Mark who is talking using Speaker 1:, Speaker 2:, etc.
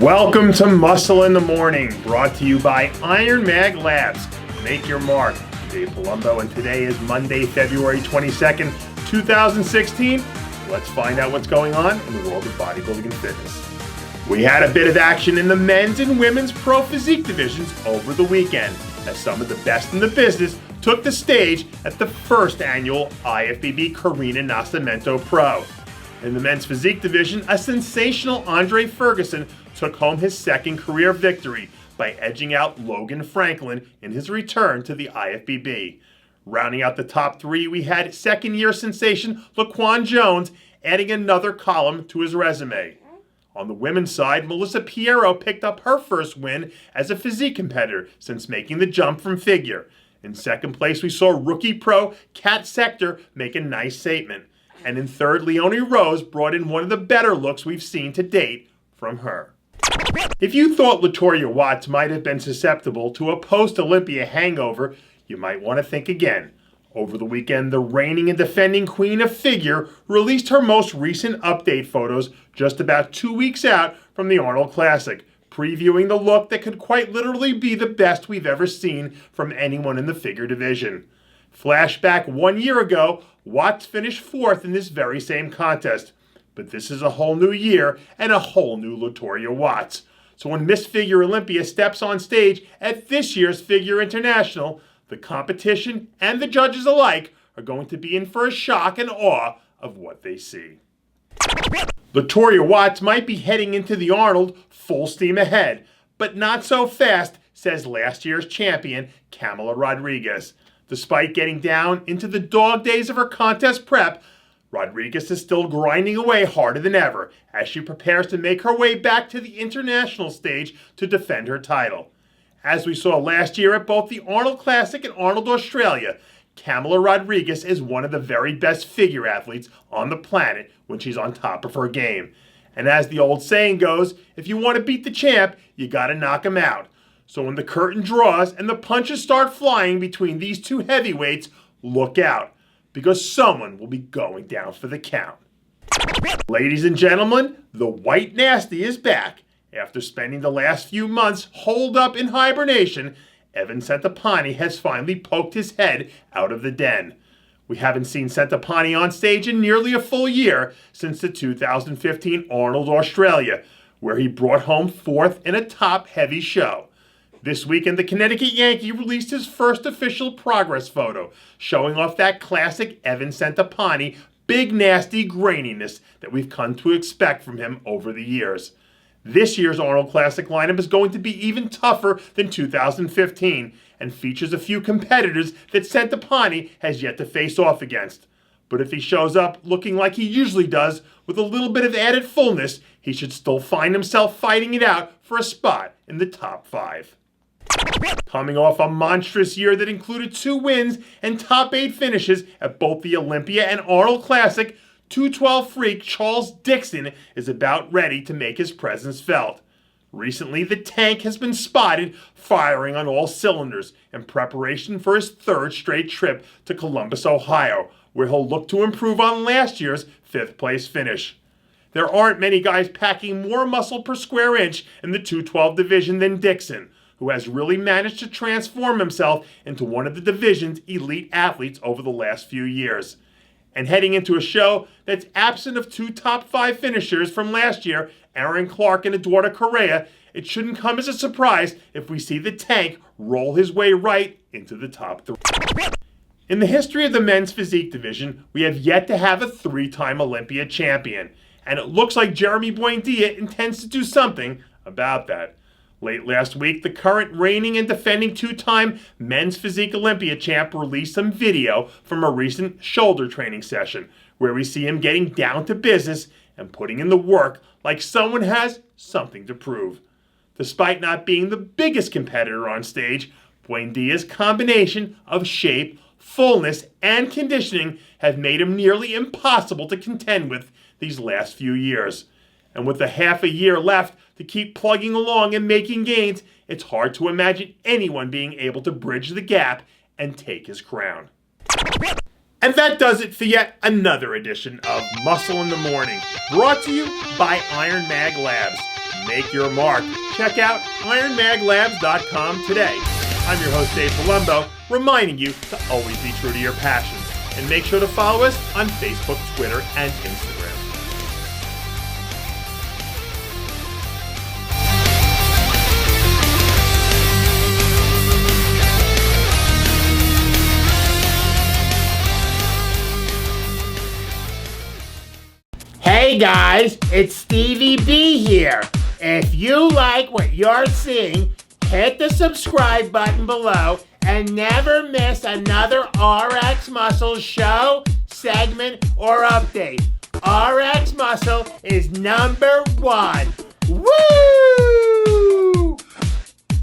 Speaker 1: Welcome to Muscle in the Morning, brought to you by Iron Mag Labs. Make your mark. Dave Palumbo, and today is Monday, February 22nd, 2016. Let's find out what's going on in the world of bodybuilding and fitness. We had a bit of action in the men's and women's pro physique divisions over the weekend, as some of the best in the business took the stage at the first annual IFBB Karina Nascimento Pro. In the men's physique division, a sensational Andre Ferguson took home his second career victory by edging out Logan Franklin in his return to the IFBB. Rounding out the top three, we had second-year sensation Laquan Jones adding another column to his resume. On the women's side, Melissa Piero picked up her first win as a physique competitor since making the jump from figure. In second place, we saw rookie pro Kat Sector make a nice statement. And in third, Leonie Rose brought in one of the better looks we've seen to date from her. If you thought Latorya Watts might have been susceptible to a post-Olympia hangover, you might want to think again. Over the weekend, the reigning and defending queen of figure released her most recent update photos just about 2 weeks out from the Arnold Classic, previewing the look that could quite literally be the best we've ever seen from anyone in the figure division. Flashback 1 year ago, Watts finished fourth in this very same contest. But this is a whole new year and a whole new Latorya Watts. So when Miss Figure Olympia steps on stage at this year's Figure International, the competition and the judges alike are going to be in for a shock and awe of what they see. Latorya Watts might be heading into the Arnold full steam ahead, but not so fast, says last year's champion, Camila Rodriguez. Despite getting down into the dog days of her contest prep, Rodriguez is still grinding away harder than ever as she prepares to make her way back to the international stage to defend her title. As we saw last year at both the Arnold Classic and Arnold Australia, Camila Rodriguez is one of the very best figure athletes on the planet when she's on top of her game. And as the old saying goes, if you want to beat the champ, you gotta knock him out. So when the curtain draws and the punches start flying between these two heavyweights, look out, because someone will be going down for the count. Ladies and gentlemen, the White Nasty is back. After spending the last few months holed up in hibernation, Evan Centopani has finally poked his head out of the den. We haven't seen Centopani on stage in nearly a full year since the 2015 Arnold Australia, where he brought home fourth in a top-heavy show. This weekend, the Connecticut Yankee released his first official progress photo, showing off that classic Evan Centopani big nasty graininess that we've come to expect from him over the years. This year's Arnold Classic lineup is going to be even tougher than 2015 and features a few competitors that Centopani has yet to face off against. But if he shows up looking like he usually does, with a little bit of added fullness, he should still find himself fighting it out for a spot in the top 5. Coming off a monstrous year that included 2 wins and top 8 finishes at both the Olympia and Arnold Classic, 212 freak Charles Dixon is about ready to make his presence felt. Recently, the tank has been spotted firing on all cylinders in preparation for his 3rd straight trip to Columbus, Ohio, where he'll look to improve on last year's 5th place finish. There aren't many guys packing more muscle per square inch in the 212 division than Dixon, who has really managed to transform himself into one of the division's elite athletes over the last few years. And heading into a show that's absent of 2 top 5 finishers from last year, Aaron Clark and Eduardo Correa, it shouldn't come as a surprise if we see the tank roll his way right into the top 3. In the history of the men's physique division, we have yet to have a 3-time Olympia champion, and it looks like Jeremy Buendia intends to do something about that. Late last week, the current reigning and defending 2-time men's physique Olympia champ released some video from a recent shoulder training session where we see him getting down to business and putting in the work like someone has something to prove. Despite not being the biggest competitor on stage, Buendia's combination of shape, fullness, and conditioning have made him nearly impossible to contend with these last few years. And with a half a year left to keep plugging along and making gains, it's hard to imagine anyone being able to bridge the gap and take his crown. And that does it for yet another edition of Muscle in the Morning, brought to you by Iron Mag Labs. make your mark. Check out IronMagLabs.com today. I'm your host, Dave Palumbo, reminding you to always be true to your passions. And make sure to follow us on Facebook, Twitter, and Instagram.
Speaker 2: Hey guys, it's Stevie B here. If you like what you're seeing, hit the subscribe button below and never miss another RX Muscle show, segment, or update. RX Muscle is #1. Woo!